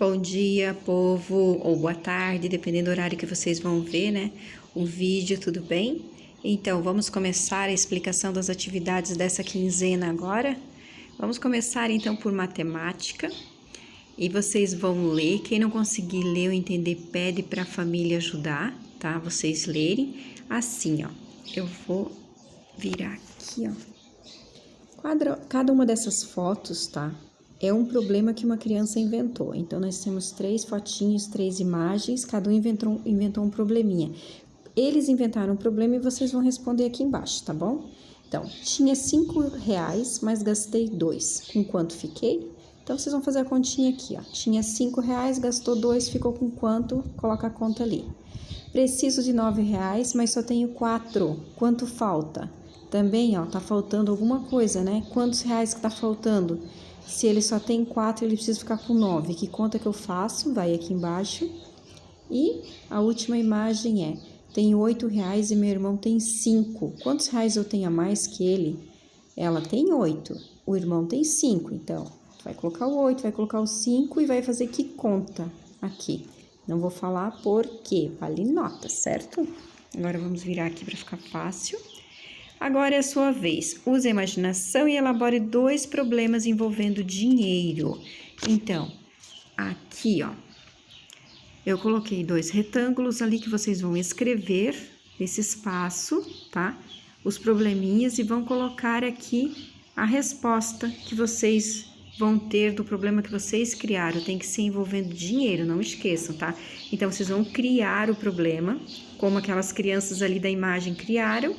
Bom dia, povo, ou boa tarde, dependendo do horário que vocês vão ver, né? O vídeo, tudo bem? Então, vamos começar a explicação das atividades dessa quinzena agora. Vamos começar, então, por matemática. E vocês vão ler. Quem não conseguir ler ou entender, pede para a família ajudar, tá? Vocês lerem. Assim, ó. Eu vou virar aqui, ó. Cada uma dessas fotos, tá? É um problema que uma criança inventou. Então, nós temos 3 fotinhos, 3 imagens, cada um inventou um probleminha. Eles inventaram um problema e vocês vão responder aqui embaixo, tá bom? Então, tinha R$5, mas gastei 2. Com quanto fiquei? Então, vocês vão fazer a continha aqui, ó. Tinha R$5, gastou 2, ficou com quanto? Coloca a conta ali. Preciso de R$9, mas só tenho 4. Quanto falta? Também, ó, tá faltando alguma coisa, né? Quantos reais que tá faltando? Se ele só tem 4, ele precisa ficar com 9. Que conta que eu faço? Vai aqui embaixo. E a última imagem é, tenho R$8 e meu irmão tem 5. Quantos reais eu tenho a mais que ele? Ela tem 8, o irmão tem 5. Então, vai colocar o 8, vai colocar o 5 e vai fazer que conta aqui. Não vou falar por quê, vale nota, certo? Agora vamos virar aqui para ficar fácil. Agora é a sua vez. Use a imaginação e elabore 2 problemas envolvendo dinheiro. Então, aqui, ó, eu coloquei 2 retângulos ali que vocês vão escrever nesse espaço, tá? Os probleminhas e vão colocar aqui a resposta que vocês vão ter do problema que vocês criaram. Tem que ser envolvendo dinheiro, não esqueçam, tá? Então, vocês vão criar o problema, como aquelas crianças ali da imagem criaram,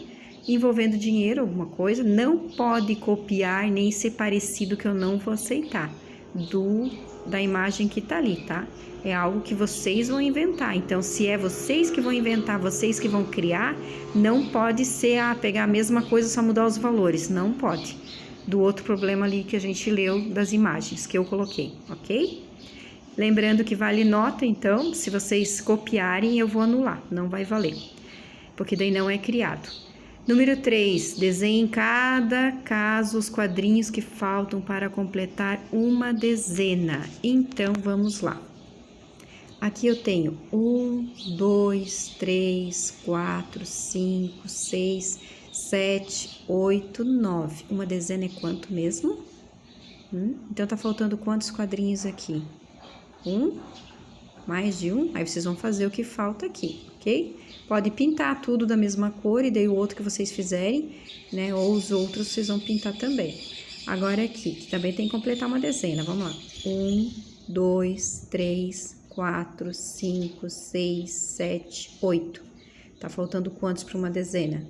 envolvendo dinheiro, alguma coisa. Não pode copiar nem ser parecido, que eu não vou aceitar, da imagem que tá ali, tá? É algo que vocês vão inventar. Então, se é vocês que vão inventar, vocês que vão criar, não pode ser, pegar a mesma coisa, só mudar os valores. Não pode. Do outro problema ali que a gente leu das imagens que eu coloquei, ok? Lembrando que vale nota, então, se vocês copiarem, eu vou anular. Não vai valer, porque daí não é criado. Número 3, desenhe em cada caso os quadrinhos que faltam para completar uma dezena. Então, vamos lá. Aqui eu tenho 1, 2, 3, 4, 5, 6, 7, 8, 9. Uma dezena é quanto mesmo? Então, tá faltando quantos quadrinhos aqui? 1, mais de 1. Aí, vocês vão fazer o que falta aqui, ok? Pode pintar tudo da mesma cor e daí o outro que vocês fizerem, né? Ou os outros vocês vão pintar também. Agora aqui, que também tem que completar uma dezena. Vamos lá. 1, 2, 3, 4, 5, 6, 7, 8. Tá faltando quantos para uma dezena?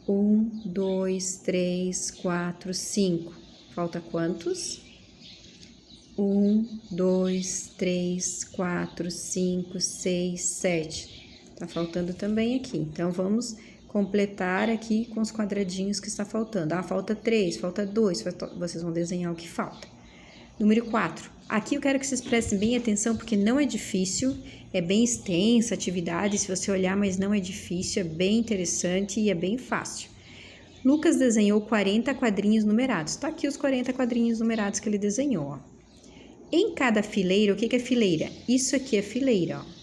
1, 2, 3, 4, 5. Falta quantos? 1, 2, 3, 4, 5, 6, 7. Tá faltando também aqui. Então, vamos completar aqui com os quadradinhos que está faltando. Falta 3, falta 2. Vocês vão desenhar o que falta. Número 4. Aqui eu quero que vocês prestem bem atenção, porque não é difícil. É bem extensa a atividade, se você olhar, mas não é difícil. É bem interessante e é bem fácil. Lucas desenhou 40 quadrinhos numerados. Tá aqui os 40 quadrinhos numerados que ele desenhou, ó. Em cada fileira, o que é fileira? Isso aqui é fileira, ó.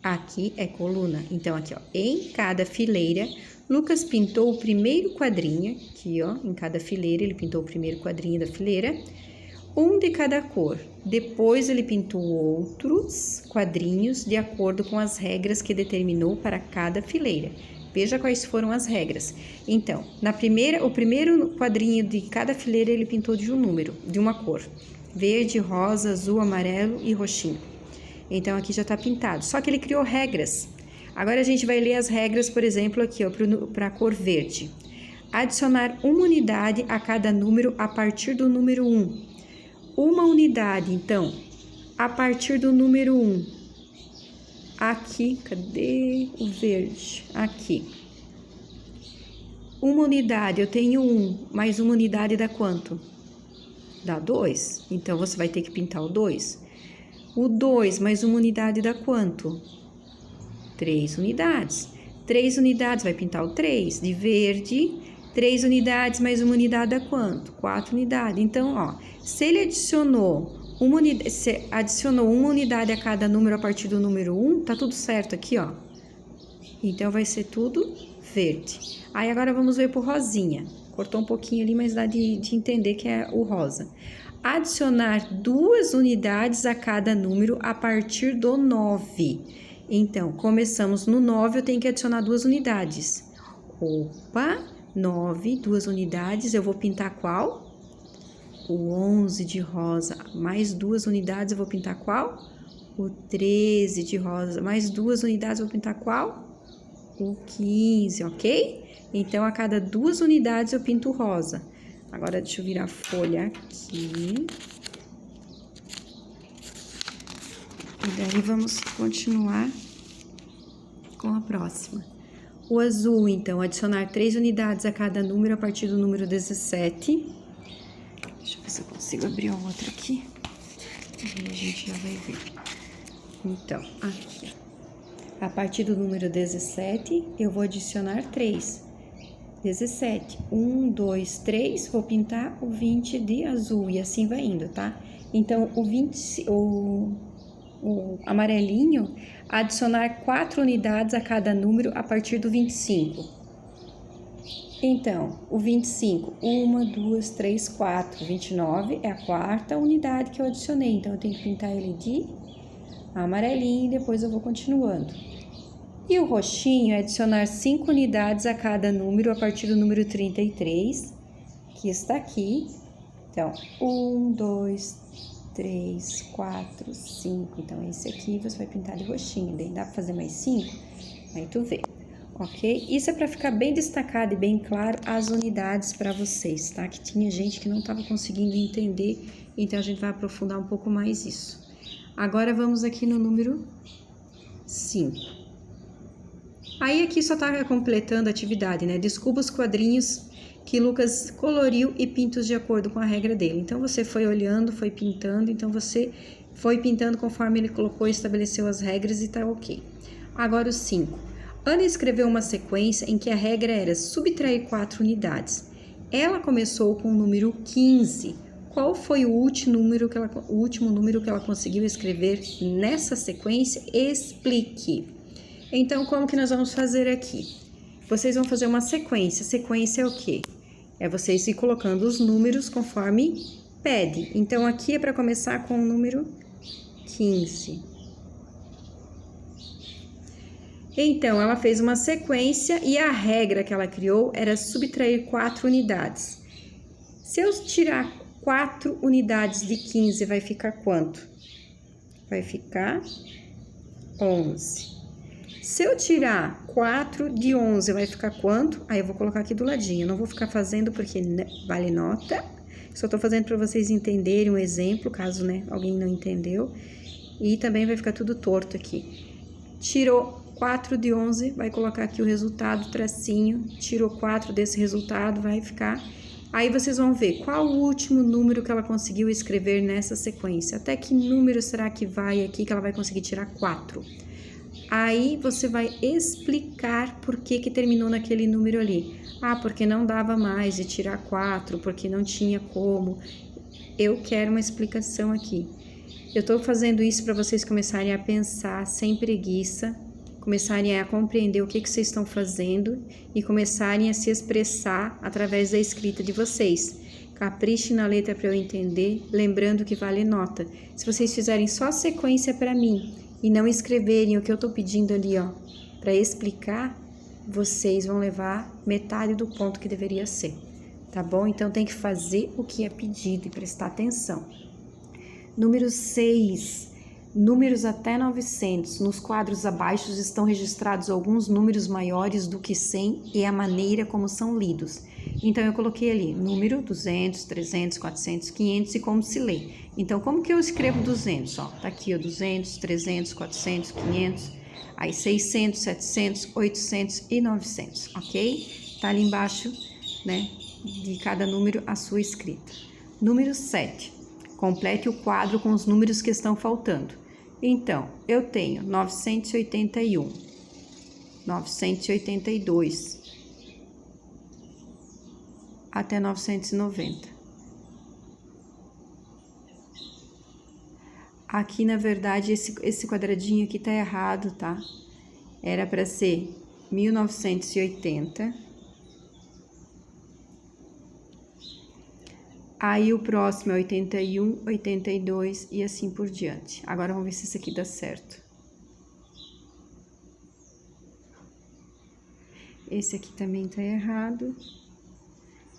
Aqui é coluna. Então, aqui, ó, em cada fileira, Lucas pintou o primeiro quadrinho, aqui, ó, em cada fileira, ele pintou o primeiro quadrinho da fileira, um de cada cor. Depois, ele pintou outros quadrinhos de acordo com as regras que determinou para cada fileira. Veja quais foram as regras. Então, o primeiro quadrinho de cada fileira, ele pintou de um número, de uma cor. Verde, rosa, azul, amarelo e roxinho. Então, aqui já tá pintado. Só que ele criou regras. Agora, a gente vai ler as regras, por exemplo, aqui, ó, para a cor verde. Adicionar uma unidade a cada número a partir do número 1. Uma unidade, então, a partir do número 1. Aqui, cadê o verde? Aqui. Uma unidade, eu tenho 1, mais uma unidade dá quanto? Dá 2. Então, você vai ter que pintar o 2. O 2 mais uma unidade dá quanto? 3 unidades. 3 unidades, vai pintar o 3 de verde. 3 unidades mais uma unidade dá quanto? 4 unidades. Então, ó, se ele adicionou Você adicionou uma unidade a cada número a partir do número 1, tá tudo certo aqui, ó. Então, vai ser tudo verde. Aí, agora vamos ver pro rosinha. Cortou um pouquinho ali, mas dá de entender que é o rosa. Adicionar 2 unidades a cada número a partir do 9. Então, começamos no 9, eu tenho que adicionar 2 unidades. Opa, 9, 2 unidades, eu vou pintar qual? O 11 de rosa, mais 2 unidades, eu vou pintar qual? O 13 de rosa, mais 2 unidades, eu vou pintar qual? O 15, ok? Então, a cada 2 unidades, eu pinto o rosa. Agora, deixa eu virar a folha aqui. E daí, vamos continuar com a próxima. O azul, então, adicionar 3 unidades a cada número a partir do número 17. Deixa eu ver se eu consigo abrir o outro aqui. Aí a gente já vai ver. Então, aqui. A partir do número 17, eu vou adicionar 3. 17. 1, 2, 3. Vou pintar o 20 de azul e assim vai indo, tá? Então, o amarelinho, adicionar 4 unidades a cada número a partir do 25. Então, o 25, 1, 2, 3, 4. 29 é a 4ª unidade que eu adicionei. Então, eu tenho que pintar ele de amarelinho e depois eu vou continuando. E o roxinho é adicionar 5 unidades a cada número a partir do número 33, que está aqui. Então, 1, 2, 3, 4, 5. Então, esse aqui você vai pintar de roxinho. Daí dá pra fazer mais 5? Aí tu vê, ok? Isso é pra ficar bem destacado e bem claro as unidades pra vocês, tá? Que tinha gente que não tava conseguindo entender, então a gente vai aprofundar um pouco mais isso. Agora, vamos aqui no número 5. Aí, aqui só tá completando a atividade, né? Descubra os quadrinhos que Lucas coloriu e pinta de acordo com a regra dele. Então, você foi olhando, foi pintando, então você foi pintando conforme ele colocou e estabeleceu as regras e tá ok. Agora, o 5. Ana escreveu uma sequência em que a regra era subtrair 4 unidades. Ela começou com o número 15. Qual foi o último número que ela conseguiu escrever nessa sequência? Explique. Então, como que nós vamos fazer aqui? Vocês vão fazer uma sequência. Sequência é o quê? É vocês ir colocando os números conforme pede. Então, aqui é para começar com o número 15. Então, ela fez uma sequência e a regra que ela criou era subtrair 4 unidades. Se eu tirar 4 unidades de 15, vai ficar quanto? Vai ficar 11. Se eu tirar 4 de 11, vai ficar quanto? Aí eu vou colocar aqui do ladinho. Não vou ficar fazendo porque vale nota. Só tô fazendo para vocês entenderem um exemplo, caso, né, alguém não entendeu. E também vai ficar tudo torto aqui. Tirou 4 de 11, vai colocar aqui o resultado, tracinho. Tirou 4 desse resultado, vai ficar... Aí vocês vão ver qual o último número que ela conseguiu escrever nessa sequência. Até que número será que vai aqui que ela vai conseguir tirar 4? Aí, você vai explicar por que terminou naquele número ali. Ah, porque não dava mais de tirar 4, porque não tinha como. Eu quero uma explicação aqui. Eu tô fazendo isso para vocês começarem a pensar sem preguiça, começarem a compreender o que vocês estão fazendo e começarem a se expressar através da escrita de vocês. Capriche na letra para eu entender, lembrando que vale nota. Se vocês fizerem só sequência para mim, e não escreverem o que eu tô pedindo ali, ó, para explicar, vocês vão levar metade do ponto que deveria ser, tá bom? Então, tem que fazer o que é pedido e prestar atenção. Número 6. Números até 900. Nos quadros abaixo estão registrados alguns números maiores do que 100 e a maneira como são lidos. Então, eu coloquei ali número 200, 300, 400, 500 e como se lê. Então, como que eu escrevo 200? Ó, tá aqui, ó, 200, 300, 400, 500, aí 600, 700, 800 e 900, ok? Tá ali embaixo, né, de cada número a sua escrita. Número 7. Complete o quadro com os números que estão faltando. Então, eu tenho 981, 982, até 990. Aqui, na verdade, esse quadradinho aqui tá errado, tá? Era para ser 1980. Aí, o próximo é 81, 82 e assim por diante. Agora, vamos ver se isso aqui dá certo. Esse aqui também tá errado.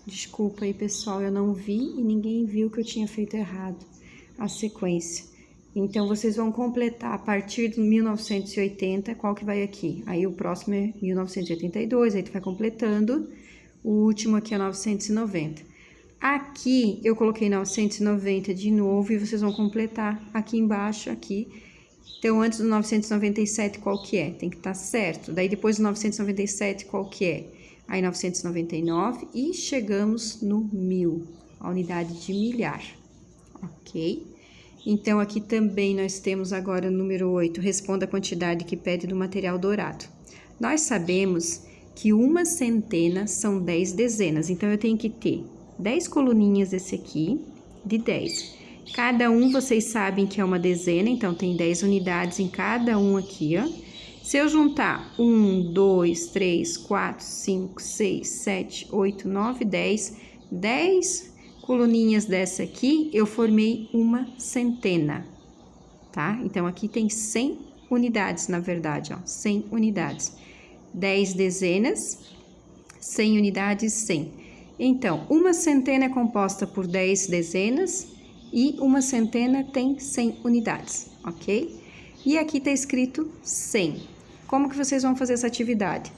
Desculpa aí, pessoal, eu não vi e ninguém viu que eu tinha feito errado a sequência. Então, vocês vão completar a partir de 1980, qual que vai aqui? Aí, o próximo é 1982, aí tu vai completando. O último aqui é 990. Aqui, eu coloquei 990 de novo e vocês vão completar aqui embaixo, aqui. Então, antes do 997, qual que é? Tem que estar certo. Daí, depois do 997, qual que é? Aí, 999 e chegamos no 1000, a unidade de milhar, ok? Então, aqui também nós temos agora o número 8, responda a quantidade que pede do material dourado. Nós sabemos que uma centena são 10 dezenas, então eu tenho que ter 10 coluninhas desse aqui, de 10. Cada um vocês sabem que é uma dezena, então tem 10 unidades em cada um aqui, ó. Se eu juntar 1, 2, 3, 4, 5, 6, 7, 8, 9, 10, 10 coluninhas dessa aqui, eu formei uma centena, tá? Então, aqui tem 100 unidades, na verdade, ó, 100 unidades. 10 dezenas, 100 unidades, 100. Então, uma centena é composta por 10 dezenas e uma centena tem 100 unidades, ok? E aqui tá escrito 100. Como que vocês vão fazer essa atividade?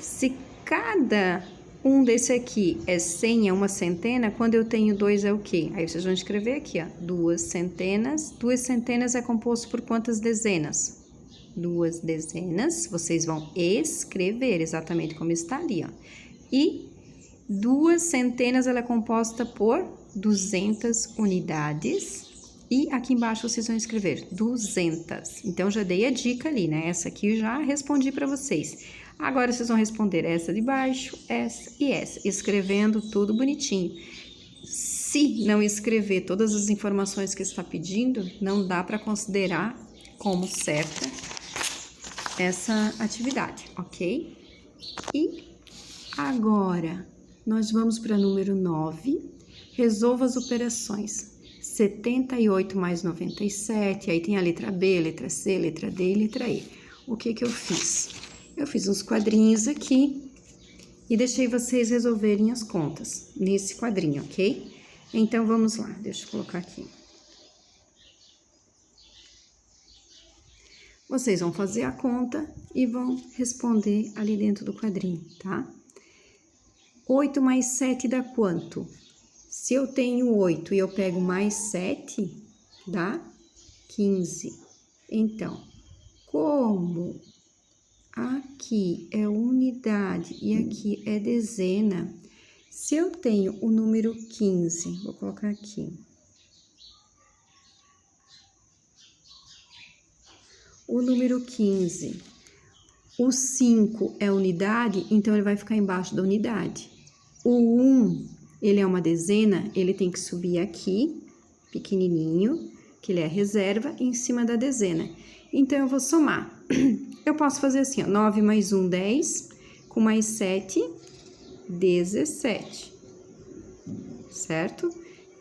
Se cada um desse aqui é 100, é uma centena, quando eu tenho 2 é o quê? Aí vocês vão escrever aqui, ó, 2 centenas. 2 centenas é composto por quantas dezenas? 2 dezenas, vocês vão escrever exatamente como está ali, ó. E 2 centenas, ela é composta por 200 unidades. E aqui embaixo vocês vão escrever 200. Então, já dei a dica ali, né? Essa aqui eu já respondi para vocês. Agora, vocês vão responder essa de baixo, essa e essa, escrevendo tudo bonitinho. Se não escrever todas as informações que está pedindo, não dá para considerar como certa essa atividade, ok? E agora, nós vamos para número 9. Resolva as operações. 78 mais 97, aí tem a letra B, letra C, letra D e letra E. O que que eu fiz? Eu fiz uns quadrinhos aqui e deixei vocês resolverem as contas nesse quadrinho, ok? Então, vamos lá, deixa eu colocar aqui. Vocês vão fazer a conta e vão responder ali dentro do quadrinho, tá? 8 mais 7 dá quanto? Se eu tenho 8 e eu pego mais 7, dá 15. Então, como aqui é unidade e aqui é dezena, se eu tenho o número 15, vou colocar aqui. O número 15, o 5 é unidade, então ele vai ficar embaixo da unidade. O 1... ele é uma dezena, ele tem que subir aqui, pequenininho, que ele é reserva, em cima da dezena. Então, eu vou somar. Eu posso fazer assim, ó, 9 mais 1, 10, com mais 7, 17, certo?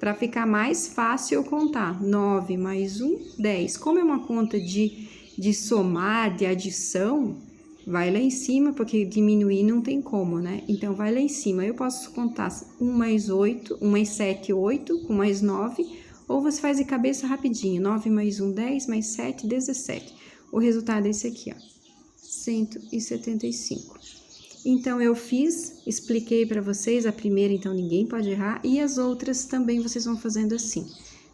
Para ficar mais fácil eu contar, 9 mais 1, 10. Como é uma conta de somar, de adição, vai lá em cima, porque diminuir não tem como, né? Então, vai lá em cima. Eu posso contar 1 mais 8, 1 mais 7, 8, com mais 9, ou você faz de cabeça rapidinho. 9 mais 1, 10, mais 7, 17. O resultado é esse aqui, ó, 175. Então, eu fiz, expliquei para vocês, a primeira, então, ninguém pode errar, e as outras também vocês vão fazendo assim,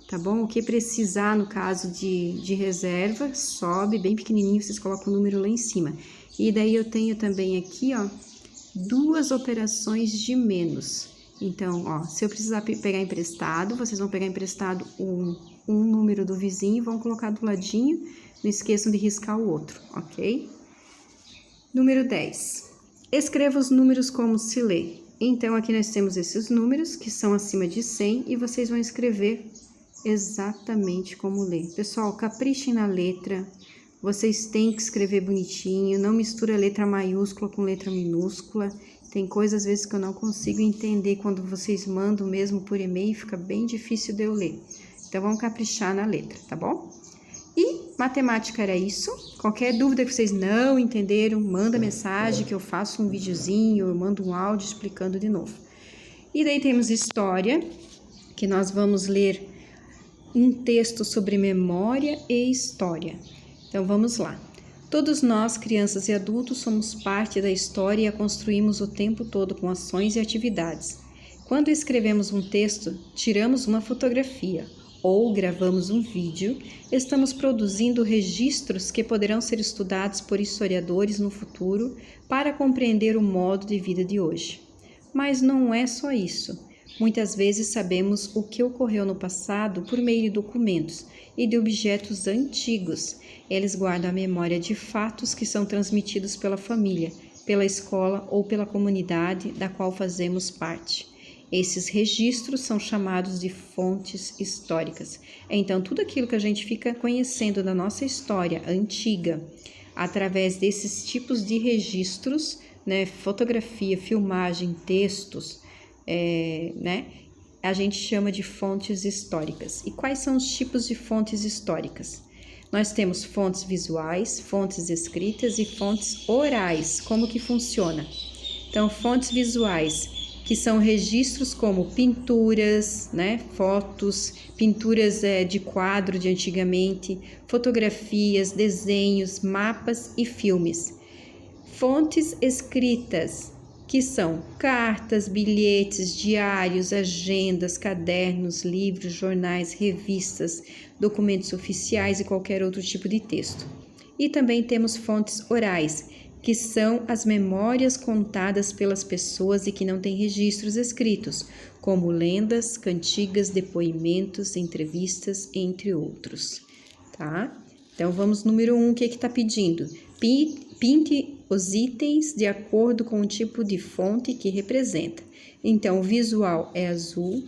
tá bom? O que precisar, no caso de reserva, sobe bem pequenininho, vocês colocam o número lá em cima. E daí, eu tenho também aqui, ó, 2 operações de menos. Então, ó, se eu precisar pegar emprestado, vocês vão pegar emprestado um número do vizinho e vão colocar do ladinho. Não esqueçam de riscar o outro, ok? Número 10. Escreva os números como se lê. Então, aqui nós temos esses números, que são acima de 100, e vocês vão escrever exatamente como ler. Pessoal, caprichem na letra. Vocês têm que escrever bonitinho, não mistura letra maiúscula com letra minúscula. Tem coisas às vezes que eu não consigo entender quando vocês mandam mesmo por e-mail, fica bem difícil de eu ler. Então vamos caprichar na letra, tá bom? E matemática era isso. Qualquer dúvida que vocês não entenderam, manda mensagem que eu faço um videozinho, eu mando um áudio explicando de novo. E daí temos história, que nós vamos ler um texto sobre memória e história. Então vamos lá. Todos nós, crianças e adultos, somos parte da história e a construímos o tempo todo com ações e atividades. Quando escrevemos um texto, tiramos uma fotografia ou gravamos um vídeo, estamos produzindo registros que poderão ser estudados por historiadores no futuro para compreender o modo de vida de hoje. Mas não é só isso. Muitas vezes sabemos o que ocorreu no passado por meio de documentos e de objetos antigos. Eles guardam a memória de fatos que são transmitidos pela família, pela escola ou pela comunidade da qual fazemos parte. Esses registros são chamados de fontes históricas. Então, tudo aquilo que a gente fica conhecendo da nossa história antiga, através desses tipos de registros, né, fotografia, filmagem, textos, a gente chama de fontes históricas. E quais são os tipos de fontes históricas? Nós temos fontes visuais, fontes escritas e fontes orais. Como que funciona? Então, fontes visuais, que são registros como pinturas, fotos, pinturas de quadro de antigamente, fotografias, desenhos, mapas e filmes. Fontes escritas, que são cartas, bilhetes, diários, agendas, cadernos, livros, jornais, revistas, documentos oficiais e qualquer outro tipo de texto. E também temos fontes orais, que são as memórias contadas pelas pessoas e que não têm registros escritos, como lendas, cantigas, depoimentos, entrevistas, entre outros, tá? Então, vamos número 1, o que está pedindo? Pinte os itens de acordo com o tipo de fonte que representa. Então, o visual é azul,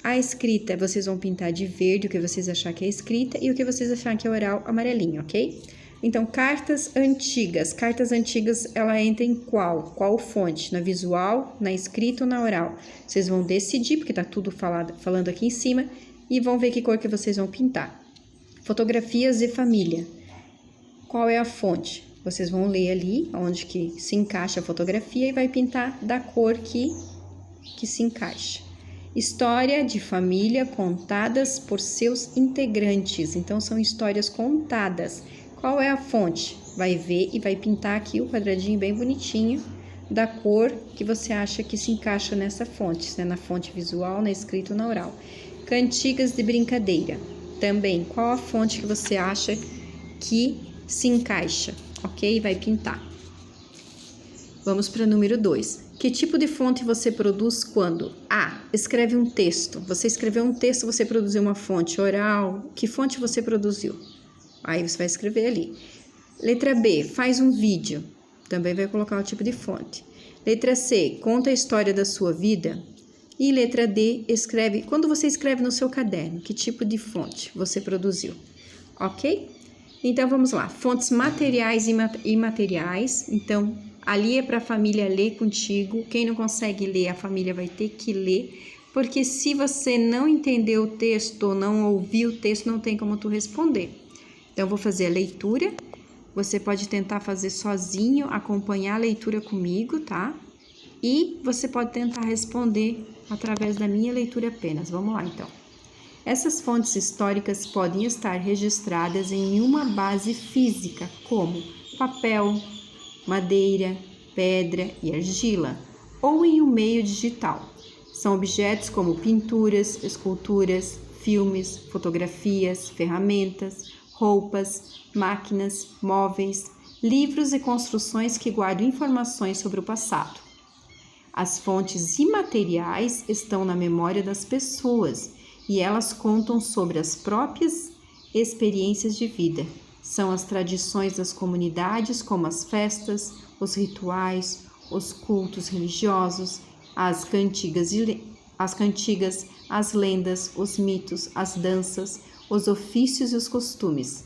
a escrita vocês vão pintar de verde, o que vocês acharem que é escrita, e o que vocês acharem que é oral, amarelinho, ok? Então, cartas antigas. Cartas antigas, ela entra em qual fonte? Na visual, na escrita ou na oral? Vocês vão decidir, porque tá tudo falando aqui em cima, e vão ver que cor que vocês vão pintar. Fotografias de família. Qual é a fonte? Vocês vão ler ali, onde que se encaixa a fotografia, e vai pintar da cor que se encaixa. História de família contadas por seus integrantes. Então, são histórias contadas. Qual é a fonte? Vai ver e vai pintar aqui o quadradinho bem bonitinho da cor que você acha que se encaixa nessa fonte, na fonte visual, na escrita ou na oral. Cantigas de brincadeira. Também, qual a fonte que você acha que se encaixa? Ok? Vai pintar. Vamos para o número 2. Que tipo de fonte você produz quando? A. Escreve um texto. Você escreveu um texto, você produziu uma fonte oral. Que fonte você produziu? Aí você vai escrever ali. Letra B. Faz um vídeo. Também vai colocar o tipo de fonte. Letra C. Conta a história da sua vida. E letra D. Escreve. Quando você escreve no seu caderno, que tipo de fonte você produziu? Ok? Então, vamos lá. Fontes materiais e imateriais. Então, ali é para a família ler contigo. Quem não consegue ler, a família vai ter que ler. Porque se você não entendeu o texto ou não ouviu o texto, não tem como tu responder. Então, eu vou fazer a leitura. Você pode tentar fazer sozinho, acompanhar a leitura comigo, tá? E você pode tentar responder através da minha leitura apenas. Vamos lá, então. Essas fontes históricas podem estar registradas em uma base física, como papel, madeira, pedra e argila, ou em um meio digital. São objetos como pinturas, esculturas, filmes, fotografias, ferramentas, roupas, máquinas, móveis, livros e construções que guardam informações sobre o passado. As fontes imateriais estão na memória das pessoas e elas contam sobre as próprias experiências de vida. São as tradições das comunidades, como as festas, os rituais, os cultos religiosos, as cantigas as cantigas, as lendas, os mitos, as danças, os ofícios e os costumes.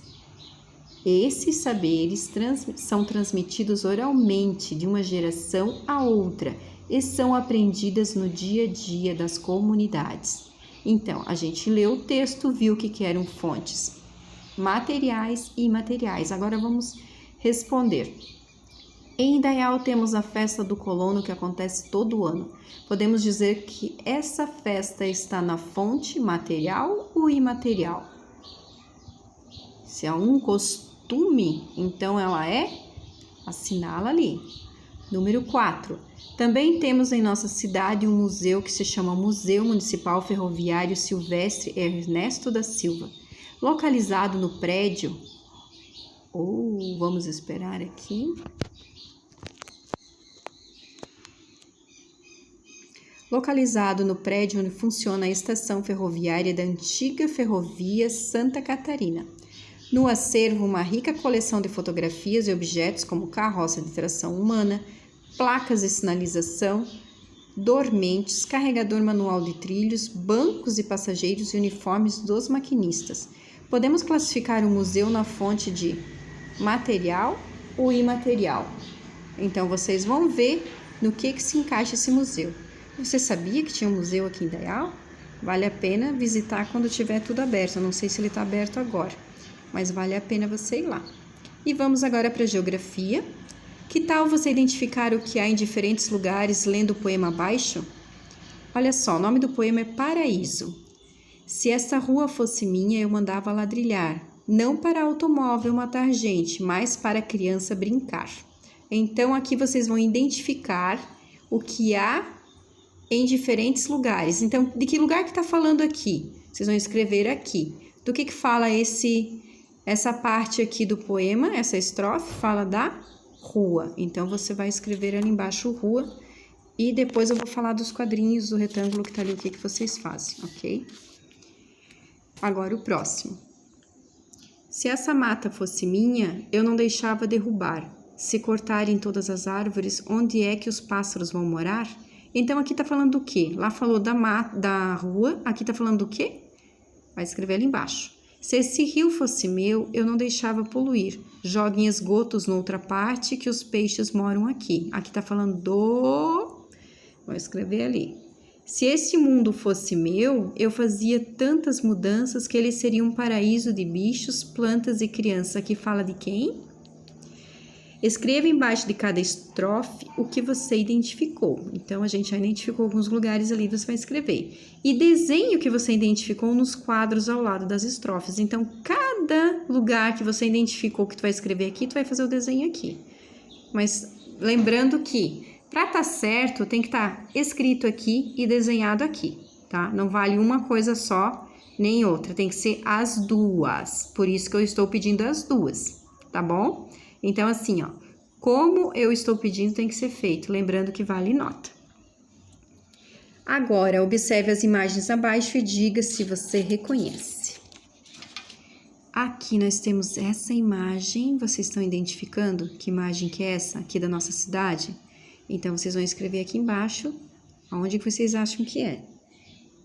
Esses saberes são transmitidos oralmente de uma geração a outra e são aprendidas no dia a dia das comunidades. Então, a gente leu o texto, viu que eram fontes materiais e imateriais. Agora vamos responder. Em Indaial temos a festa do colono que acontece todo ano. Podemos dizer que essa festa está na fonte material ou imaterial? Se é um costume, então ela assinala ali. Número 4. Também temos em nossa cidade um museu que se chama Museu Municipal Ferroviário Silvestre Ernesto da Silva, localizado no prédio. Vamos esperar aqui. Localizado no prédio onde funciona a estação ferroviária da antiga Ferrovia Santa Catarina. No acervo, uma rica coleção de fotografias e objetos como carroça de tração humana, placas de sinalização, dormentes, carregador manual de trilhos, bancos de passageiros e uniformes dos maquinistas. Podemos classificar o museu na fonte de material ou imaterial. Então, vocês vão ver no que se encaixa esse museu. Você sabia que tinha um museu aqui em Indaial? Vale a pena visitar quando tiver tudo aberto. Eu não sei se ele está aberto agora, mas vale a pena você ir lá. E vamos agora para a geografia. Que tal você identificar o que há em diferentes lugares lendo o poema abaixo? Olha só, o nome do poema é Paraíso. Se esta rua fosse minha, eu mandava ladrilhar, não para automóvel matar gente, mas para criança brincar. Então, aqui vocês vão identificar o que há em diferentes lugares. Então, de que lugar que está falando aqui? Vocês vão escrever aqui. Do que fala essa parte aqui do poema, essa estrofe, fala da rua. Então, você vai escrever ali embaixo rua e depois eu vou falar dos quadrinhos, do retângulo que está ali, o que vocês fazem, ok? Agora o próximo. Se essa mata fosse minha, eu não deixava derrubar. Se cortarem todas as árvores, onde é que os pássaros vão morar? Então, aqui tá falando do quê? Lá falou da rua, aqui tá falando do quê? Vai escrever ali embaixo. Se esse rio fosse meu, eu não deixava poluir. Joguem esgotos noutra parte que os peixes moram aqui. Aqui tá falando do... Vou escrever ali. Se esse mundo fosse meu, eu fazia tantas mudanças que ele seria um paraíso de bichos, plantas e crianças. Aqui fala de quem? Escreva embaixo de cada estrofe o que você identificou. Então, a gente já identificou alguns lugares ali, você vai escrever. E desenhe o que você identificou nos quadros ao lado das estrofes. Então, cada lugar que você identificou que tu vai escrever aqui, tu vai fazer o desenho aqui. Mas lembrando que, para estar certo, tem que estar escrito aqui e desenhado aqui, tá? Não vale uma coisa só, nem outra. Tem que ser as duas. Por isso que eu estou pedindo as duas, tá bom? Então, assim, ó, como eu estou pedindo tem que ser feito, lembrando que vale nota. Agora, observe as imagens abaixo e diga se você reconhece. Aqui nós temos essa imagem, vocês estão identificando que imagem que é essa aqui da nossa cidade? Então, vocês vão escrever aqui embaixo, aonde que vocês acham que é.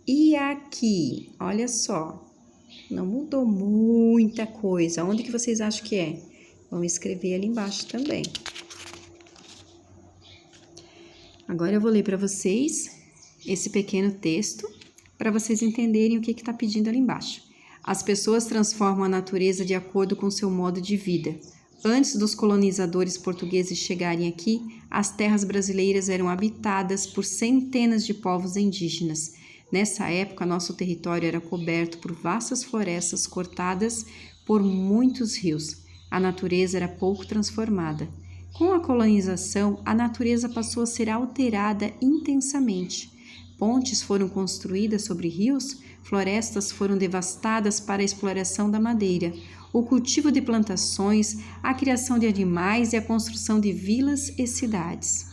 E aqui, olha só, não mudou muita coisa, onde que vocês acham que é? Vão escrever ali embaixo também. Agora eu vou ler para vocês esse pequeno texto, para vocês entenderem o que está pedindo ali embaixo. As pessoas transformam a natureza de acordo com seu modo de vida. Antes dos colonizadores portugueses chegarem aqui, as terras brasileiras eram habitadas por centenas de povos indígenas. Nessa época, nosso território era coberto por vastas florestas cortadas por muitos rios. A natureza era pouco transformada. Com a colonização, a natureza passou a ser alterada intensamente. Pontes foram construídas sobre rios, florestas foram devastadas para a exploração da madeira, o cultivo de plantações, a criação de animais e a construção de vilas e cidades.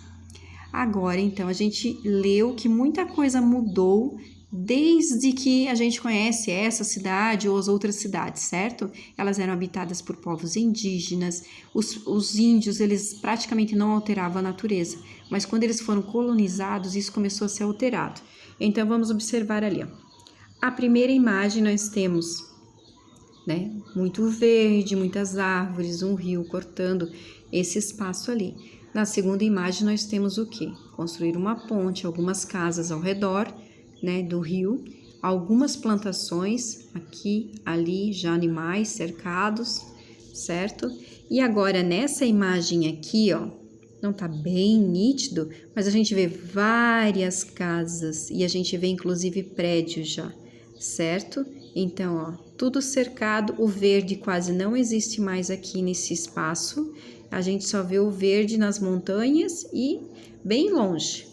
Agora, então, a gente leu que muita coisa mudou desde que a gente conhece essa cidade ou as outras cidades, certo? Elas eram habitadas por povos indígenas, os índios, eles praticamente não alteravam a natureza, mas quando eles foram colonizados, isso começou a ser alterado. Então, vamos observar ali, ó. A primeira imagem nós temos, né, muito verde, muitas árvores, um rio cortando esse espaço ali. Na segunda imagem nós temos o quê? Construir uma ponte, algumas casas ao redor, né, do rio, algumas plantações aqui, ali, já animais cercados, certo? E agora nessa imagem aqui, ó, não tá bem nítido, mas a gente vê várias casas e a gente vê inclusive prédios já, certo? Então, ó, tudo cercado, o verde quase não existe mais aqui nesse espaço, a gente só vê o verde nas montanhas e bem longe,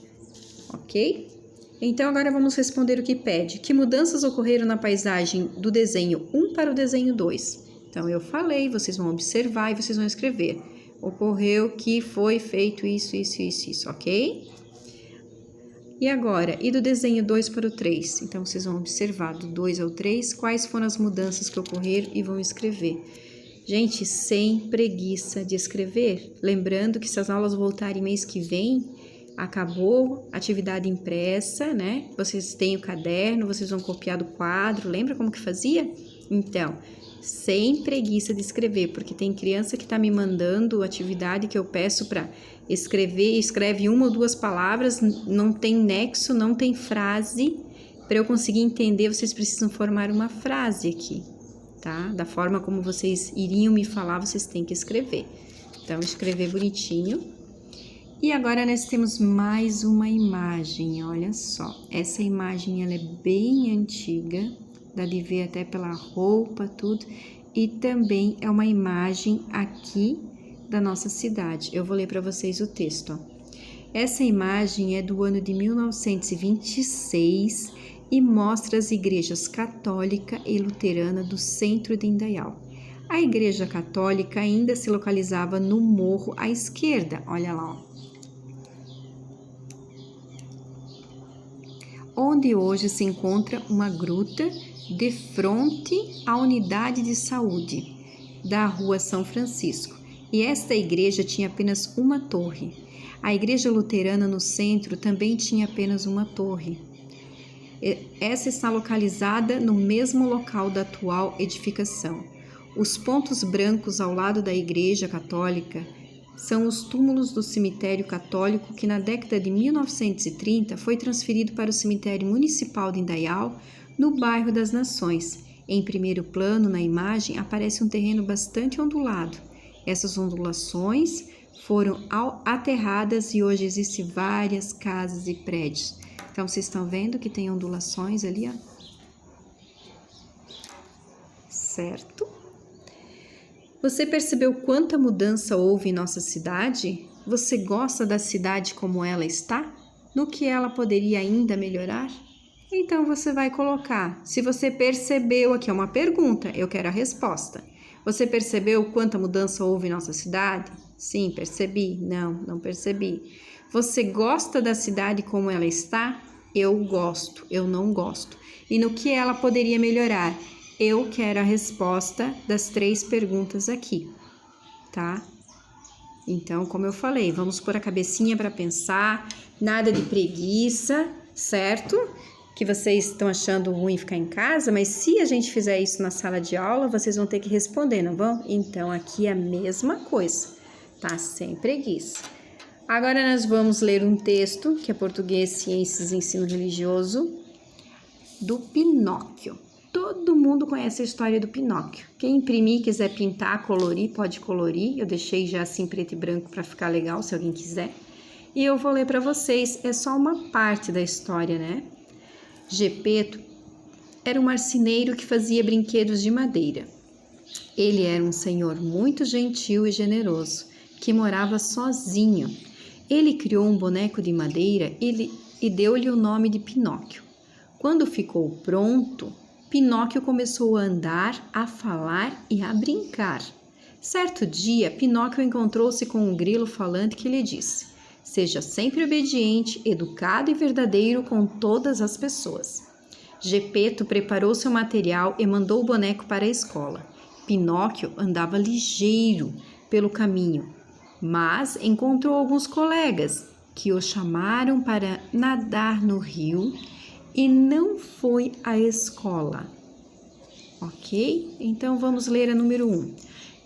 ok? Então, agora vamos responder o que pede. Que mudanças ocorreram na paisagem do desenho 1 para o desenho 2? Então, eu falei, vocês vão observar e vocês vão escrever. Ocorreu que foi feito isso, ok? E agora, e do desenho 2 para o 3? Então, vocês vão observar do 2 ao 3, quais foram as mudanças que ocorreram e vão escrever. Gente, sem preguiça de escrever. Lembrando que se as aulas voltarem mês que vem, acabou a atividade impressa, né? Vocês têm o caderno, vocês vão copiar do quadro, lembra como que fazia? Então, sem preguiça de escrever, porque tem criança que tá me mandando atividade que eu peço para escrever, escreve uma ou duas palavras, não tem nexo, não tem frase. Para eu conseguir entender, vocês precisam formar uma frase aqui, tá? Da forma como vocês iriam me falar, vocês têm que escrever. Então, escrever bonitinho. E agora nós temos mais uma imagem, olha só. Essa imagem ela é bem antiga, dá de ver até pela roupa, tudo. E também é uma imagem aqui da nossa cidade. Eu vou ler para vocês o texto, ó. Essa imagem é do ano de 1926 e mostra as igrejas católica e luterana do centro de Indaial. A igreja católica ainda se localizava no morro à esquerda, olha lá, ó. Onde hoje se encontra uma gruta de frente à unidade de saúde da Rua São Francisco. E esta igreja tinha apenas uma torre. A igreja luterana no centro também tinha apenas uma torre. Essa está localizada no mesmo local da atual edificação. Os pontos brancos ao lado da igreja católica são os túmulos do cemitério católico que na década de 1930 foi transferido para o cemitério municipal de Indaial, no bairro das Nações. Em primeiro plano, na imagem, aparece um terreno bastante ondulado. Essas ondulações foram aterradas e hoje existem várias casas e prédios. Então, vocês estão vendo que tem ondulações ali, ó. Certo? Você percebeu quanta mudança houve em nossa cidade? Você gosta da cidade como ela está? No que ela poderia ainda melhorar? Então você vai colocar, se você percebeu, aqui é uma pergunta, eu quero a resposta. Você percebeu quanta mudança houve em nossa cidade? Sim, percebi. Não, não percebi. Você gosta da cidade como ela está? Eu gosto, eu não gosto. E no que ela poderia melhorar? Eu quero a resposta das 3 perguntas aqui, tá? Então, como eu falei, vamos pôr a cabecinha para pensar, nada de preguiça, certo? Que vocês estão achando ruim ficar em casa, mas se a gente fizer isso na sala de aula, vocês vão ter que responder, não vão? Então, aqui é a mesma coisa, tá? Sem preguiça. Agora, nós vamos ler um texto, que é Português, Ciências e Ensino Religioso, do Pinóquio. Todo mundo conhece a história do Pinóquio. Quem imprimir, quiser pintar, colorir, pode colorir. Eu deixei já assim preto e branco para ficar legal, se alguém quiser. E eu vou ler para vocês, é só uma parte da história, né? Gepeto era um marceneiro que fazia brinquedos de madeira. Ele era um senhor muito gentil e generoso, que morava sozinho. Ele criou um boneco de madeira e deu-lhe o nome de Pinóquio. Quando ficou pronto, Pinóquio começou a andar, a falar e a brincar. Certo dia, Pinóquio encontrou-se com um grilo falante que lhe disse: seja sempre obediente, educado e verdadeiro com todas as pessoas. Gepeto preparou seu material e mandou o boneco para a escola. Pinóquio andava ligeiro pelo caminho, mas encontrou alguns colegas que o chamaram para nadar no rio e não foi à escola. Ok? Então, vamos ler a número 1.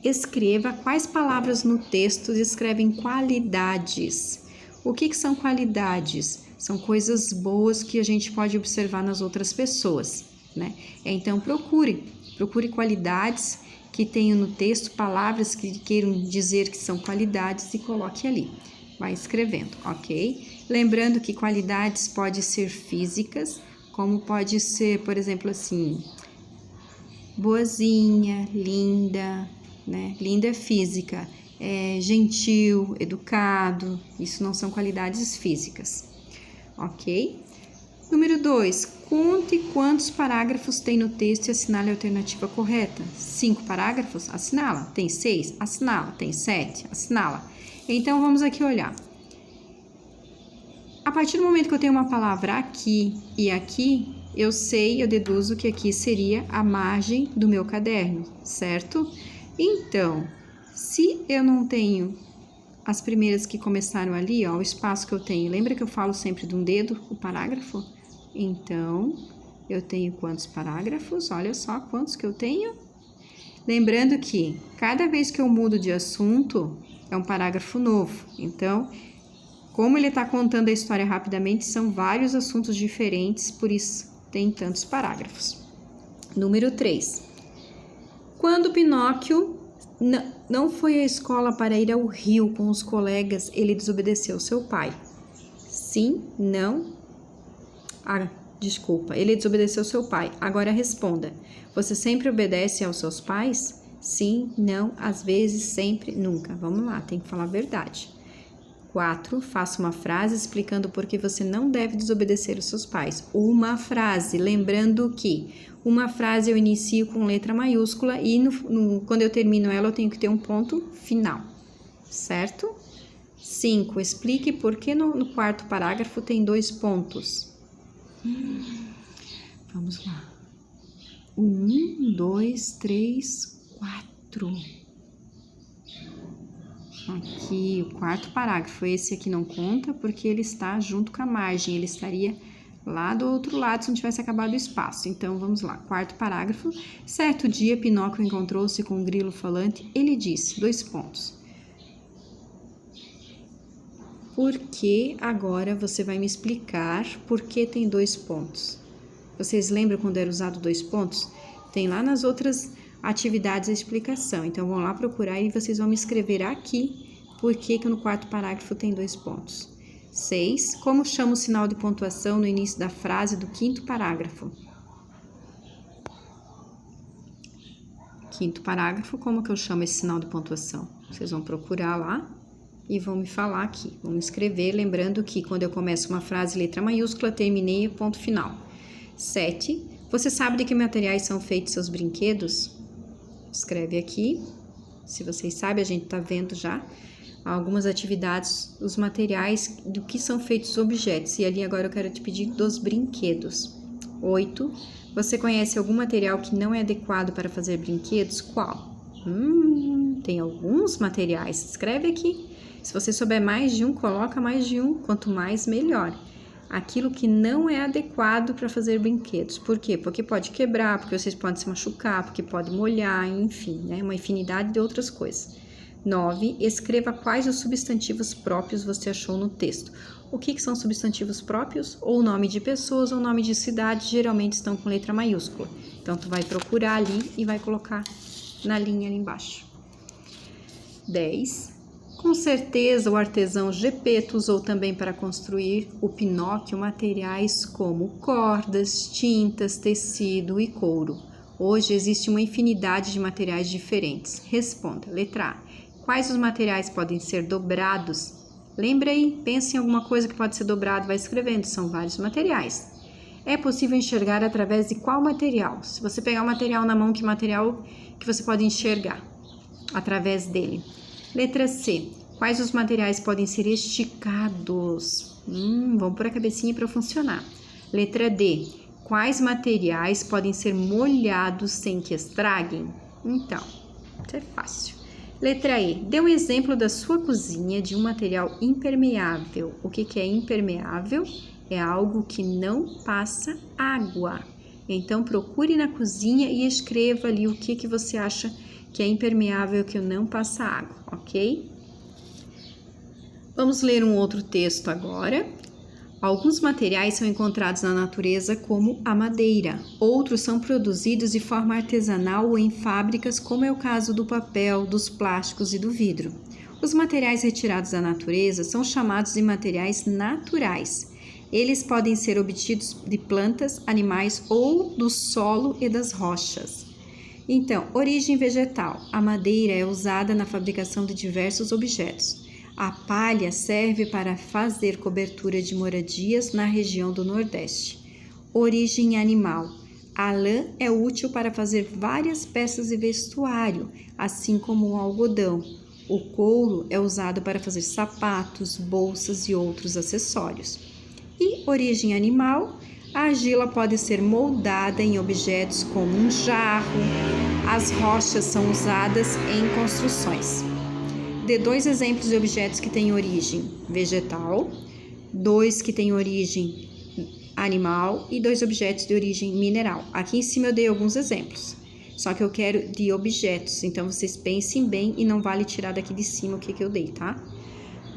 Escreva quais palavras no texto descrevem qualidades. O que são qualidades? São coisas boas que a gente pode observar nas outras pessoas, né? Então, procure qualidades que tenham no texto, palavras que queiram dizer que são qualidades e coloque ali. Vai escrevendo, ok? Lembrando que qualidades podem ser físicas, como pode ser, por exemplo, assim, boazinha, linda, né? Linda é física, gentil, educado, isso não são qualidades físicas, ok? Número 2, conte quantos parágrafos tem no texto e assinale a alternativa correta. 5 parágrafos? Assinala. Tem 6? Assinala. Tem 7? Assinala. Então, vamos aqui olhar. A partir do momento que eu tenho uma palavra aqui e aqui, eu deduzo que aqui seria a margem do meu caderno, certo? Então, se eu não tenho as primeiras que começaram ali, ó, o espaço que eu tenho, lembra que eu falo sempre de um dedo, o parágrafo? Então, eu tenho quantos parágrafos? Olha só quantos que eu tenho. Lembrando que cada vez que eu mudo de assunto, é um parágrafo novo. Então, como ele está contando a história rapidamente, são vários assuntos diferentes, por isso tem tantos parágrafos. Número 3. Quando Pinóquio não foi à escola para ir ao rio com os colegas, ele desobedeceu seu pai. Sim, não. Desculpa, ele desobedeceu seu pai. Agora responda. Você sempre obedece aos seus pais? Sim, não, às vezes, sempre, nunca. Vamos lá, tem que falar a verdade. 4. Faça uma frase explicando por que você não deve desobedecer os seus pais. Uma frase, lembrando que uma frase eu inicio com letra maiúscula e quando eu termino ela eu tenho que ter um ponto final, certo? 5. Explique por que no quarto parágrafo tem 2 pontos. Vamos lá. 1, 2, 3, 4. Aqui, o quarto parágrafo, esse aqui não conta porque ele está junto com a margem, ele estaria lá do outro lado se não tivesse acabado o espaço. Então, vamos lá, quarto parágrafo. Certo dia, Pinóquio encontrou-se com um grilo falante, ele disse, 2 pontos. Por que agora você vai me explicar por que tem 2 pontos? Vocês lembram quando era usado 2 pontos? Tem lá nas outras atividades a explicação. Então, vão lá procurar e vocês vão me escrever aqui por que no quarto parágrafo tem 2 pontos. 6. Como chama o sinal de pontuação no início da frase do quinto parágrafo? Quinto parágrafo, como que eu chamo esse sinal de pontuação? Vocês vão procurar lá e vão me falar aqui. Vão me escrever, lembrando que quando eu começo uma frase, letra maiúscula, terminei, ponto final. 7. Você sabe de que materiais são feitos seus brinquedos? Escreve aqui. Se vocês sabem, a gente está vendo já algumas atividades, os materiais do que são feitos os objetos. E ali agora eu quero te pedir dos brinquedos. 8. Você conhece algum material que não é adequado para fazer brinquedos? Qual? Tem alguns materiais. Escreve aqui. Se você souber mais de um, coloca mais de um. Quanto mais, melhor. Aquilo que não é adequado para fazer brinquedos. Por quê? Porque pode quebrar, porque vocês podem se machucar, porque pode molhar, enfim, né? Uma infinidade de outras coisas. 9. Escreva quais os substantivos próprios você achou no texto. O que são substantivos próprios? Ou nome de pessoas ou nome de cidade, geralmente estão com letra maiúscula. Então, tu vai procurar ali e vai colocar na linha ali embaixo. 10. Com certeza, o artesão Gepeto usou também para construir o Pinóquio materiais como cordas, tintas, tecido e couro. Hoje existe uma infinidade de materiais diferentes. Responda. Letra A. Quais os materiais podem ser dobrados? Lembra aí, pense em alguma coisa que pode ser dobrado, vai escrevendo, são vários materiais. É possível enxergar através de qual material? Se você pegar o material na mão, que material que você pode enxergar através dele? Letra C. Quais os materiais podem ser esticados? Vamos pôr a cabecinha para funcionar. Letra D. Quais materiais podem ser molhados sem que estraguem? Então, isso é fácil. Letra E. Dê um exemplo da sua cozinha de um material impermeável. O que é impermeável? é algo que não passa água. Então, procure na cozinha e escreva ali o que você acha que é impermeável, que não passa água, ok? Vamos ler um outro texto agora. Alguns materiais são encontrados na natureza, como a madeira. Outros são produzidos de forma artesanal ou em fábricas, como é o caso do papel, dos plásticos e do vidro. Os materiais retirados da natureza são chamados de materiais naturais. Eles podem ser obtidos de plantas, animais ou do solo e das rochas. Então, origem vegetal. A madeira é usada na fabricação de diversos objetos. A palha serve para fazer cobertura de moradias na região do Nordeste. Origem animal. A lã é útil para fazer várias peças de vestuário, assim como o algodão. O couro é usado para fazer sapatos, bolsas e outros acessórios. E origem animal. A argila pode ser moldada em objetos como um jarro. As rochas são usadas em construções. Dê 2 exemplos de objetos que têm origem vegetal, 2 que têm origem animal e 2 objetos de origem mineral. Aqui em cima eu dei alguns exemplos, só que eu quero de objetos, então vocês pensem bem e não vale tirar daqui de cima o que eu dei, tá?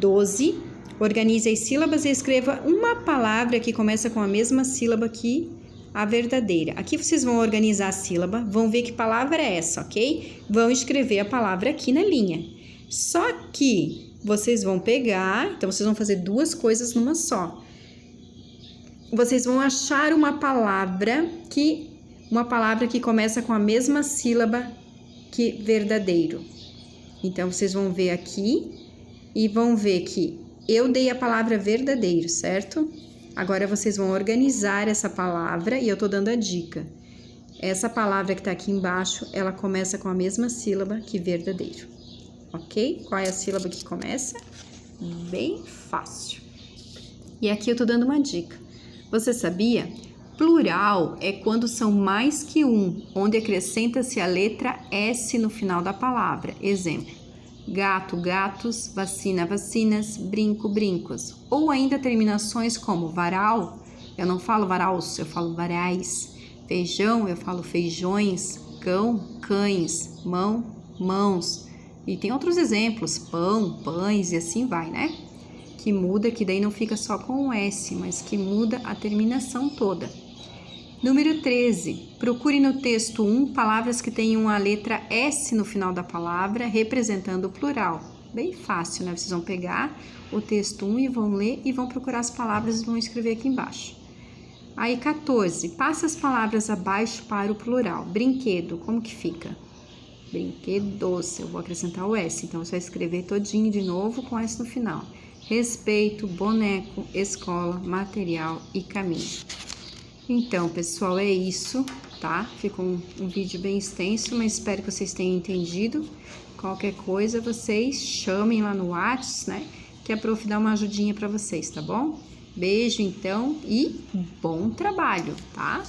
12. Organize as sílabas e escreva uma palavra que começa com a mesma sílaba que a verdadeira. Aqui vocês vão organizar a sílaba, vão ver que palavra é essa, ok? Vão escrever a palavra aqui na linha. Só que vocês vão pegar, então vocês vão fazer 2 coisas numa só. Vocês vão achar uma palavra que começa com a mesma sílaba que verdadeiro. Então vocês vão ver aqui e vão ver que eu dei a palavra verdadeiro, certo? Agora vocês vão organizar essa palavra e eu tô dando a dica. Essa palavra que tá aqui embaixo, ela começa com a mesma sílaba que verdadeiro. Ok? Qual é a sílaba que começa? Bem fácil. E aqui eu tô dando uma dica. Você sabia? Plural é quando são mais que um, onde acrescenta-se a letra S no final da palavra. Exemplo: gato, gatos, vacina, vacinas, brinco, brincos. Ou ainda terminações como varal, eu não falo varaus, eu falo varais. Feijão, eu falo feijões. Cão, cães. Mão, mãos. E tem outros exemplos, pão, pães e assim vai, né? Que muda, que daí não fica só com o S, mas que muda a terminação toda. Número 13. Procure no texto 1 palavras que tenham a letra S no final da palavra, representando o plural. Bem fácil, né? Vocês vão pegar o texto 1 e vão ler e vão procurar as palavras e vão escrever aqui embaixo. Aí, 14. Passa as palavras abaixo para o plural. Brinquedo, como que fica? Brinquedos, eu vou acrescentar o S, então você vai escrever todinho de novo com S no final. Respeito, boneco, escola, material e caminho. Então, pessoal, é isso, tá? Ficou um vídeo bem extenso, mas espero que vocês tenham entendido. Qualquer coisa, vocês chamem lá no WhatsApp, né? Que a prof dá uma ajudinha para vocês, tá bom? Beijo, então, e bom trabalho, tá?